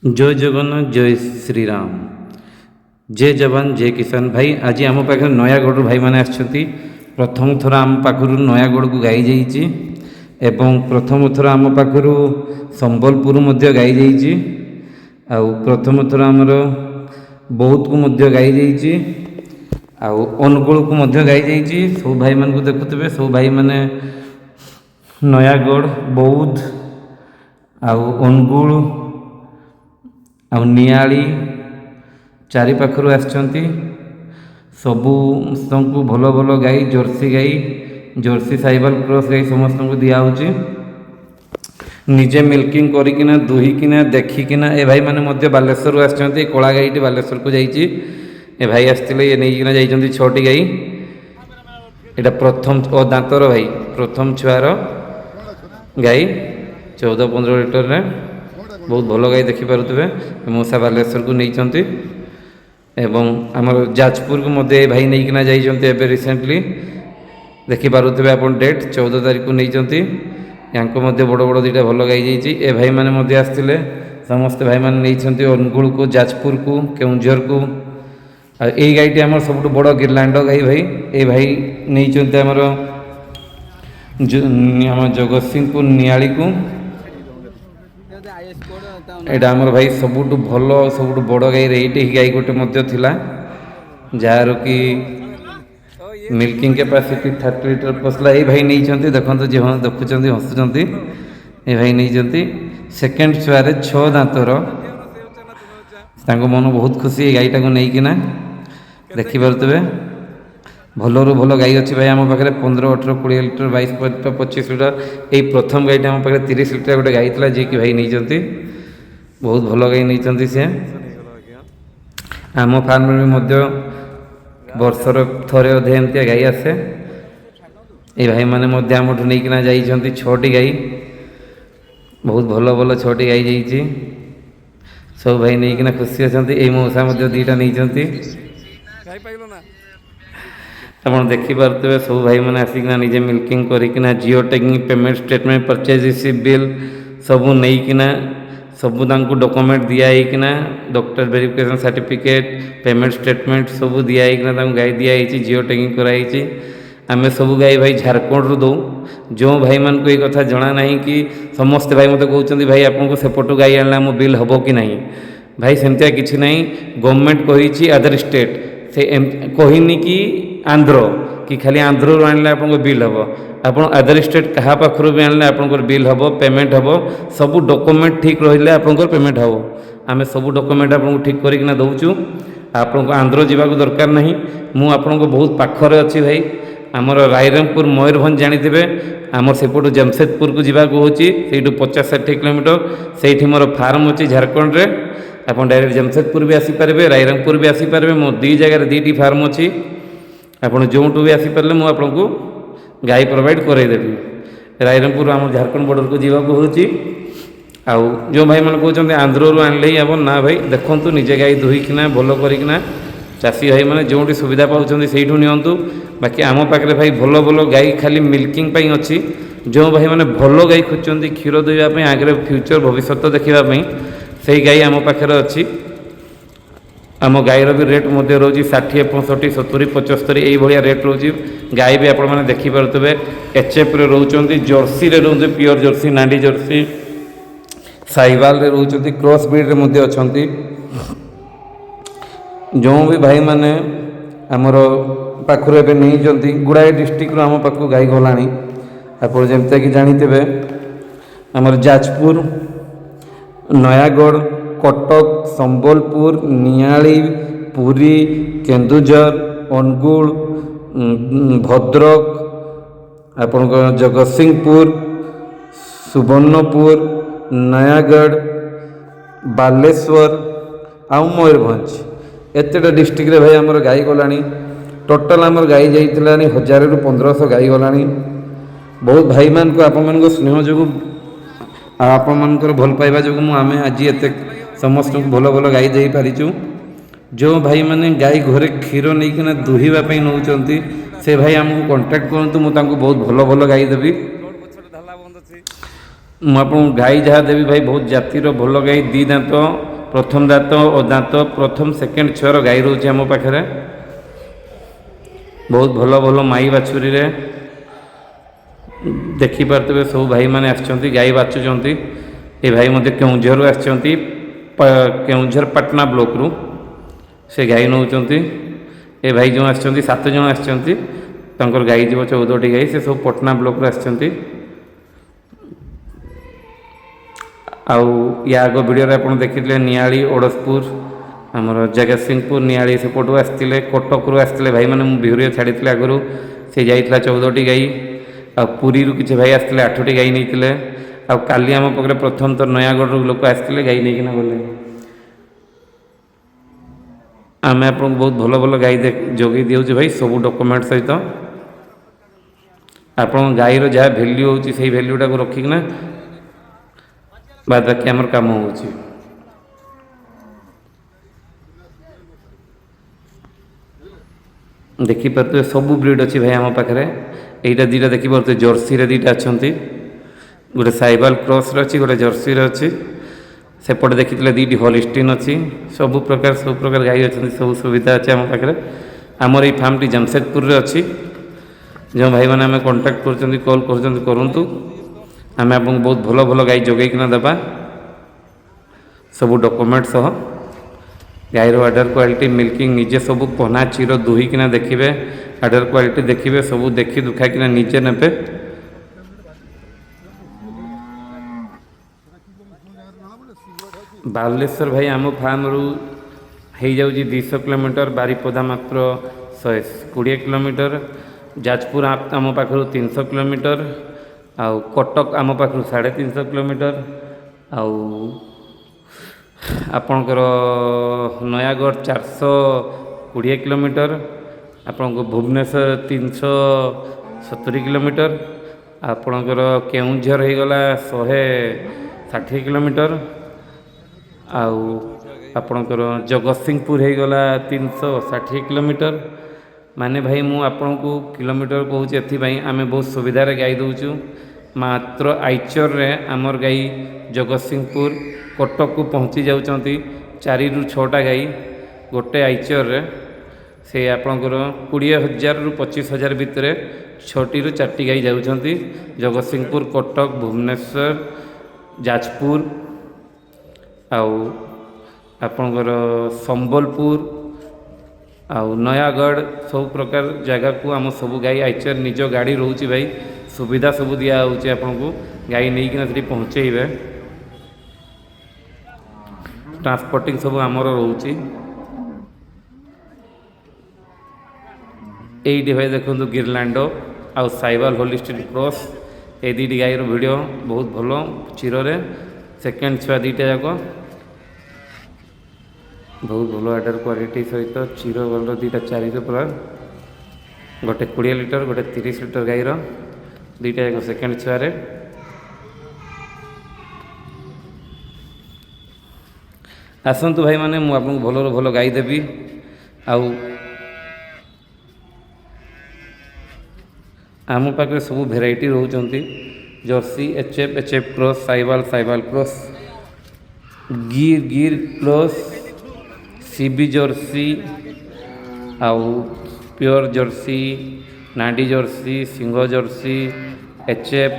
जय जगन्नाथ जय श्रीराम जय जवान जय किसान भाई आज आम पाखे नयागढ़ भाई मैंने आछंती प्रथम थर आम पाखु नयागढ़ को गाई जाइए एवं प्रथम थर आम पाखु संबलपुर मध्य गाई जाइए आउ प्रथम थर आमर बौद्ध को मध्य गाई जाइए आउ अनुगुल को मध्य गाई जाइए सब भाई मान को देखुवे सब भाई मैंने नयागढ़ बौद्ध आउ अनुगुल आउ नियाली चारि पाखरु आछंती सबू भल भल गाई जर्सी साइबल क्रॉस गाई समस्त को दिया होची निजे मिल्किंग करिकिना दुहिकिना देखिकिना ए भाई माने मध्य बालेश्वर आछंती कोला गाईटी बालेश्वर को जाईची ए भाई आस्तिले ये नेइकिना जाईचंती 6टी गाई एटा प्रथम ओ दांतर भाई प्रथम छुआर गाई 14-15 लीटर रे बहुत भल गाई देखिपे मौसा बालेश्वर को नहीं एवं आमर जाजपुर को मध्य भाई नहीं जाइए रिसेंटली देखिपे आप डेट 14 तारीख को नहीं यहाँ बड़ बड़ दुटा भल गाई जाइए ए भाई मैंने आसते समस्त भाई मैंने नहीं अनुगुल को जाजपुर को केउझर को यही गाईटी आम सब बड़ गिरलांड गाई भाई ए भाई नहीं आमर जगतसिंहपुर नियाली को एटा आमर भाई सबुठ भल सबुठ बड़ गाई ये गाई गोटे मध्य थिला जार कि मिल्किंग कैपेसिटी 30 लीटर पसला ये भाई नहीं देखते जी हाँ देखुं हसुँच ये भाई नहीं सेकेंड छुआरे 6 दांतर मन बहुत खुशी गाईटा को लेकिन देखिपे भलरू भल गाई अच्छी भाई आम पाखे 15-18-20 लीटर 22-25 लीटर यही प्रथम गाईटा आम पाखे 30 लीटर गोटे गाई था जी कि भाई नहीं बहुत भल गाई नहीं सी आम फार्म में वर्षर थरे अधे एमती गाई आसे ये भाई मैंने आमठू नहीं जाइए 6टी गाई बहुत भल भल 6टी गाई जाइए सब भाई नहीं खुशी अच्छा यही मौसा दुईटा नहीं आप देखिपे सब भाई मैंने आसिकना निजे मिल्किंग करना geo tagging payment statement purchase receipt bill सबू नहीं सबू डॉक्यूमेंट दिखाना doctor verification certificate payment statement सबू दिखाना गाई दिखाई जिओ टैगिंग कराई आम सब गाई भाई झारखंड रू दो जो भाई मान को ये कथा जना ना कि समस्त भाई मत कहते भाई आपको सेपटू गाई आना मो बिल हम कि नहीं भाई सेमतिया किसी ना गवर्नमेंट कही अदर स्टेट से कहनी कि आंध्र कि खाली आंध्र आने आप बिल हम आप अदर स्टेट क्या पाखर भी आने आप बिल हम पेमेंट हम सब डॉक्यूमेंट ठीक रही आप पेमेंट हम आम सब डॉक्यूमेंट आपको ठीक करना दौचु आपको आंध्र जावाक दरकार नहीं मु आपको बहुत पाखरे अच्छी भाई आमर रायरंगपुर मयूरभंज जानते आमर सेपटू जमशेदपुर को जावाक हो 50-60 किलोमीटर से मोर फार्म अच्छी झारखंड में आप डायरेक्ट जमशेदपुर भी आसीपारे रायरंगपुर भी आसीपारे मो 2 जगह 2टी फार्म अच्छी आपड़ जो भी आसीपारे मुझे आपको गाई प्रोवाइड करदेवी रायरंगपुर आम झारखंड बॉर्डर को जावाक हो जो भाई मैंने कहते आंध्र आनले ही हम ना भाई देखूँ निजे गाई दुहिकिना भल करना चाषी भाई मैंने जो सुविधा पाँच से निंतु बाकी आम पाखे भाई भल भल गाई खाली मिल्किंग अच्छी जो भाई मैंने भल गाई खोजुंट क्षीर देवाई आगे फ्यूचर भविष्य देखापी से गाई आम पाखे अच्छी आम गाईर भी रेट रोचे 60, 65, 70, 75 यही रेट रोचे गाई भी आप देखिपे एचएफ रोचे जर्सी रोचे प्योर जर्सी नांडी जर्सी साइवाल रोचे क्रॉस ब्रीड अच्छा जो भी भाई मैंने आमर पाखर एवं नहीं गुड़ाए डिस्ट्रिक्ट आम पाखु गाई गला आप जमता कि जानते आमर जाजपुर नयागढ़ कटक संबलपुर नियाली पुरी केन्दुझर अनुगुल भद्रक आपण जगतसिंहपुर सुवर्णपुर नयागढ़ बालेश्वर आउ मयूरभंज एतटा डिस्ट्रिक्ट भाई आमर गाई गला टोटाल आमर गाई जाइला 1000 ରୁ 1500 गाई गला बहुत भाई मान को आपण मान स्नेह जो आपण मान भल पाइबा जो आम आज एत समस्त भल भल गाई दे पारिचु जो भाई मैंने गाई घरे क्षीर नहीं दुहवाई नौ से भाई आमको कांटेक्ट करूँ मुझे बहुत भल भल गाई देवी मुझे गाई जहाँ देवी भाई बहुत जातिर भल गाई 2 दांत प्रथम दांत और दांत प्रथम सेकेंड छुआर गाई रोचे आम पाखे बहुत भल भल माई बाछुरी रे देखिपे सब भाई मैंने आसछंती गाई बाछुंट ये भाई मत केउझर आसछंती केउझर पटना ब्लॉक रु से गाई नौचंती ए भाई जो आसछंती 7 जन आसछंती तांकर गाई जीव 14टी गाई से सब पटना ब्लॉक रे आसछंती आउ या आग वीडियो रे आपण देखिले नियाली ओडसपुर आमर जगतसिंहपुर नियाली सेपटू आसते कटक रु आसते भाई मैंने भिडियो छाड़ी आगु से जाइला 14टी गाई आ पुरी रु किसी भाई आसते 8टी गाई नहीं आ काली आम पाखे प्रथम तो नयागढ़ लोक आसते गाई नहीं गले आम आप बहुत भल भल गाई जोगे दिवचे भाई सब डॉक्यूमेंट सहित आप गाईर जहाँ भैल्यू हो भैल्यूटा को रखिकना बाद बाकी आम कम हो देखिपे सब ब्रिड अच्छी भाई आम पाखे यहीटा दुटा देखिपे जर्सी रे दुटा अच्छा गोटे साइबाल क्रॉस अच्छी गोटे जर्सी अच्छी सेपटे देखी दीटी हॉलिस्टीन अच्छी सब प्रकार गाई अच्छा सब सुविधा अच्छे आम पाखे आमर ये फार्म टी जमशेदपुर रे अच्छी जो भाई मैंने आम कांटेक्ट कर कॉल करूँ आम आपको बहुत भल भल गाई जोगेकिना देवा सब डॉक्यूमेंट सह गाईर आडर क्वालिटी मिल्किंग निजे सब पहना क्षीर दुहीकिना देखिए आडर क्वालिटी देखिए सब देखी दुखाकिना निजे नेबे बालेश्वर भाई आम फार्म रु हो जाऊँगी 200 किलोमीटर बारीपदा मात्र 120 किलोमीटर जाजपुर आम पाखु 300 किलोमीटर आउ कटक आम पाखु 350 किलोमीटर आउ आपणकर नयागढ़ 420 किलोमीटर आपण भुवनेश्वर 370 किलोमीटर आपणकर केउझर हो गला 160 किलोमीटर आउ आपणकर जगतसिंहपुर हो गला 360 किलोमीटर माने भाई मु आपन को किलोमीटर कहूँ एपाई आम बहुत सुविधार गाई दौचु मात्र आइचर रे आमर गाई जगतसिंहपुर कटक को पहुँची जाउचंती 4 ରୁ 6टा गाई गोटे आइचर रे से आपणकर 20,000 ରୁ 25,000 भितर 6टी ରୁ 4टी गाई जाउचंती जगतसिंहपुर कटक भुवनेश्वर जाजपुर आउ आपणकर संबलपुर आउ नयागढ़ सब प्रकार जगह को आम सब गाई आइचर निज गाड़ी रोचे भाई सुविधा सब दिया आपन को गाई नहीं कि पहुँचे ट्रांसपोर्टिंग सब आमर रोचे ये भाई देखो गिरलैंडो आउ साइबाल होलिस्टिन क्रॉस ये दुटी गाईर वीडियो बहुत भल क्षीर सेकेंड छुआ दुटा जाक बहुत भल आडर क्वालिटी सहित क्षीर भल दुटा 4 पूरा गोटे 20 लिटर गोटे 30 लिटर गाईर दुटा जाक सेकेंड छुआरे आसतु भाई मैंने मुझे आपको भल भल गाई देवी आउ आम पाखे सब भेराइटी रोचंती jersey HF cross Sahiwal cross Gir cross CB jersey आउ प्योर जर्सी नाडी जर्सी सिंह जर्सी एचएफ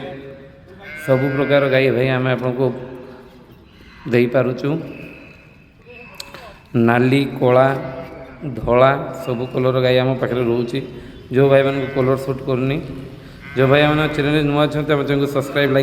सबु प्रकार गाई भाई आम आपको दे पारुचु नाली कला धला सबु कलर गाई आम पाखे रोचे जो भाई मान कलर सुट करनी जो भाई मैंने चैनल नुआ अच्छा चैनल को सब्सक्राइब लाइक